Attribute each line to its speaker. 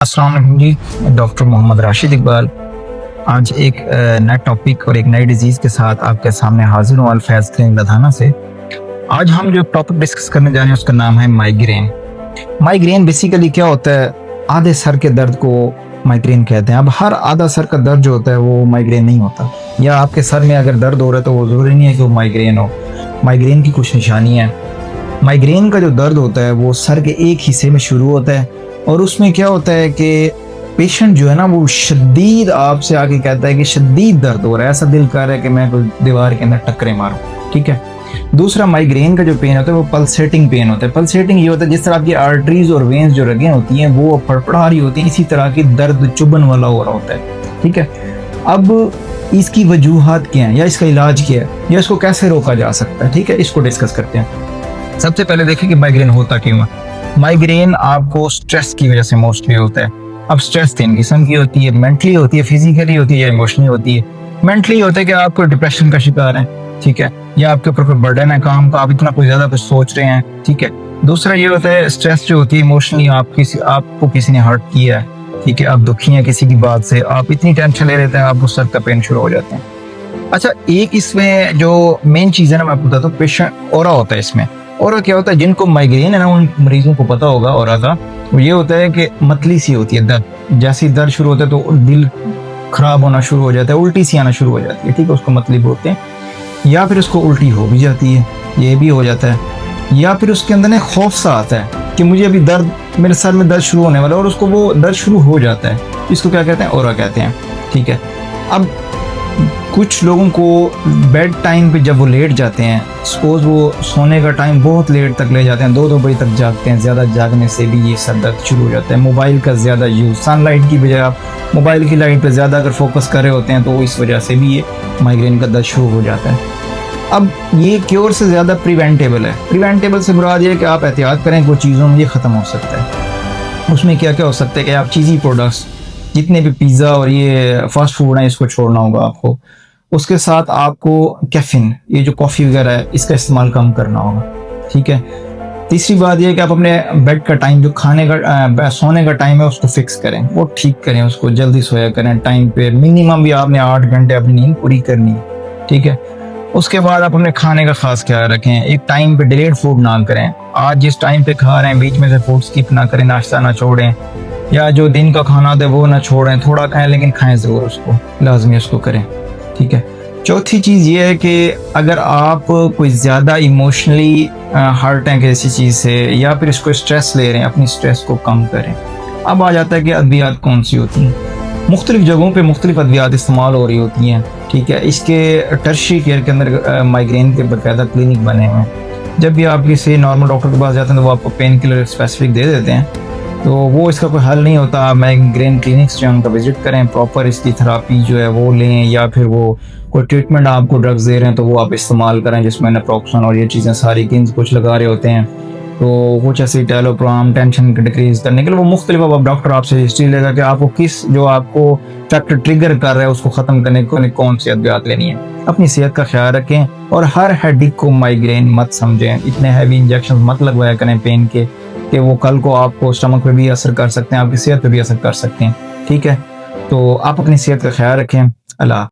Speaker 1: अस्सलाम वालेकुम जी। डॉक्टर मोहम्मद राशिद इकबाल आज एक नए टॉपिक और एक नई डिजीज़ के साथ आपके सामने हाजिर हूँ अल्फैज़ क्लिनिक लधाना से। आज हम जो टॉपिक डिस्कस करने जा रहे हैं उसका नाम है माइग्रेन। माइग्रेन बेसिकली क्या होता है, आधे सर के दर्द को माइग्रेन कहते हैं। अब हर आधा सर का दर्द जो होता है वो माइग्रेन नहीं होता, या आपके सर में अगर दर्द हो रहा है तो वो ज़रूरी नहीं है कि वो माइग्रेन हो। माइग्रेन की कुछ निशानियाँ हैं। माइग्रेन का जो दर्द होता है वो सर के एक हिस्से में शुरू होता है और उसमें क्या होता है कि पेशेंट जो है ना वो शदीद आपसे आके कहता है कि शदीद दर्द हो रहा है, ऐसा दिल कर रहा है कि मैं कोई दीवार के अंदर टक्करें मारूं। ठीक है। दूसरा, माइग्रेन का जो पेन होता है वो पल्सेटिंग पेन होता है। पल्सेटिंग ये होता है जिस तरह आपकी आर्टरीज और वेन्स जो रगें होती हैं वो फड़फड़ा रही होती है, इसी तरह की दर्द चुभन वाला हो रहा होता है। ठीक है। अब इसकी वजूहात क्या है या इसका इलाज क्या है या इसको कैसे रोका जा सकता है, ठीक है, इसको डिस्कस करते हैं। सबसे पहले देखें कि माइग्रेन होता क्यों है। माइग्रेन आपको स्ट्रेस की वजह से मोस्टली होता है। अब स्ट्रेस तीन किस्म की होती है, मेंटली होती है, फिजिकली होती है या इमोशनली होती है। मेंटली होता है कि आपको डिप्रेशन का शिकार है, ठीक है, या आपके ऊपर कोई बर्डन है काम का, आप इतना कुछ ज्यादा कुछ सोच रहे हैं, ठीक है। दूसरा ये होता है स्ट्रेस जो होती है इमोशनली, आपको किसी ने हर्ट किया है, ठीक है, आप दुखी हैं किसी की बात से, आप इतनी टेंशन ले लेते हैं आपको सर का पेन शुरू हो जाते हैं। अच्छा, एक इसमें जो मेन चीज है ना मैं आपको बताता हूँ, पेशेंट ऑरा होता है इसमें। और क्या होता है, जिनको माइग्रेन है ना उन मरीजों को पता होगा और का ये होता है कि मतली सी होती है दर्द। जैसे ही दर्द शुरू होता है तो दिल खराब होना शुरू हो जाता है, उल्टी सी आना शुरू हो जाती है, ठीक है, उसको मतली बोलते हैं। या फिर उसको उल्टी हो भी जाती है, ये भी हो जाता है। या फिर उसके अंदर ना खौफ सा आता है कि मुझे अभी दर्द, मेरे सर में दर्द शुरू होने वाला है और उसको वो दर्द शुरू हो जाता है। इसको क्या कहते हैं, ऑरा कहते हैं, ठीक है। अब कुछ लोगों को बेड टाइम पे जब वो लेट जाते हैं, सपोज वो सोने का टाइम बहुत लेट तक ले जाते हैं, 2-2 बजे तक जागते हैं, ज़्यादा जागने से भी ये सर दर्द शुरू हो जाता है। मोबाइल का ज़्यादा यूज़, सनलाइट की बजाय आप मोबाइल की लाइट पे ज़्यादा अगर फोकस कर रहे होते हैं तो इस वजह से भी ये माइग्रेन का दर्द शुरू हो जाता है। अब ये क्योर से ज़्यादा प्रिवेंटेबल है। प्रिवेंटेबल से मुराद ये कि आप एहतियात करें कि चीज़ों में ये ख़त्म हो सकता है। उसमें क्या क्या हो सकता है कि आप चीज़ी प्रोडक्ट्स जितने भी पिज़्ज़ा और ये फास्ट फूड हैं इसको छोड़ना होगा आपको। उसके साथ आपको कैफीन, ये जो कॉफ़ी वगैरह है, इसका इस्तेमाल कम करना होगा, ठीक है। तीसरी बात यह कि आप अपने बेड का टाइम, जो खाने का सोने का टाइम है, उसको फिक्स करें, वो ठीक करें, उसको जल्दी सोया करें टाइम पे। मिनिमम भी आपने 8 घंटे अपनी नींद पूरी करनी है, ठीक है। उसके बाद आप अपने खाने का खास ख्याल रखें, एक टाइम पे डिलेड फूड ना करें। आज जिस टाइम पे खा रहे हैं बीच में से फूड स्किप ना करें, नाश्ता ना छोड़ें, या जो दिन का खाना होता है वो ना छोड़ें, थोड़ा खाएं लेकिन खाएं ज़रूर, उसको लाजमी उसको करें, ठीक है। चौथी चीज़ ये है कि अगर आप कोई ज़्यादा इमोशनली हर्ट हैं किसी चीज़ से या फिर इसको स्ट्रेस ले रहे हैं, अपनी स्ट्रेस को कम करें। अब आ जाता है कि अद्वियात कौन सी होती हैं। मुख्तलिफ जगहों पे मुख्तलिफ अद्वियात इस्तेमाल हो रही होती हैं, ठीक है। इसके टर्शरी केयर के अंदर माइग्रेन के बाकायदा क्लिनिक बने हुए हैं। जब भी आप किसी नॉर्मल डॉक्टर के पास जाते हैं तो वो आपको पेन किलर स्पेसिफिक दे देते हैं, तो वो इसका कोई हल नहीं होता। आप माइग्रेन क्लिनिक्स जो है उनका विजिट करें, प्रॉपर इसकी थेरापी जो है वो लें, या फिर वो कोई ट्रीटमेंट आपको ड्रग्स दे रहे हैं तो वो आप इस्तेमाल करें, जिसमें नेप्रोक्सन और ये चीज़ें सारी किन्स कुछ लगा रहे होते हैं, तो कुछ ऐसे टेलोप्राम टेंशन डिक्रीज करने के लिए वो मुख्तलिफ। अब डॉक्टर आपसे हिस्ट्री लेगा कि आपको किस, जो आपको फैक्टर ट्रिगर कर रहा है उसको ख़त्म करने के लिए कौन सी अद्वियात लेनी है। अपनी सेहत का ख्याल रखें और हर हेडेक को माइग्रेन मत समझें। इतने हैवी इंजेक्शन मत लगवाया करें पेन के कि वो कल को आपको स्टमक पे भी असर कर सकते हैं, आपकी सेहत पे भी असर कर सकते हैं, ठीक है। तो आप अपनी सेहत का ख्याल रखें। अल्लाह।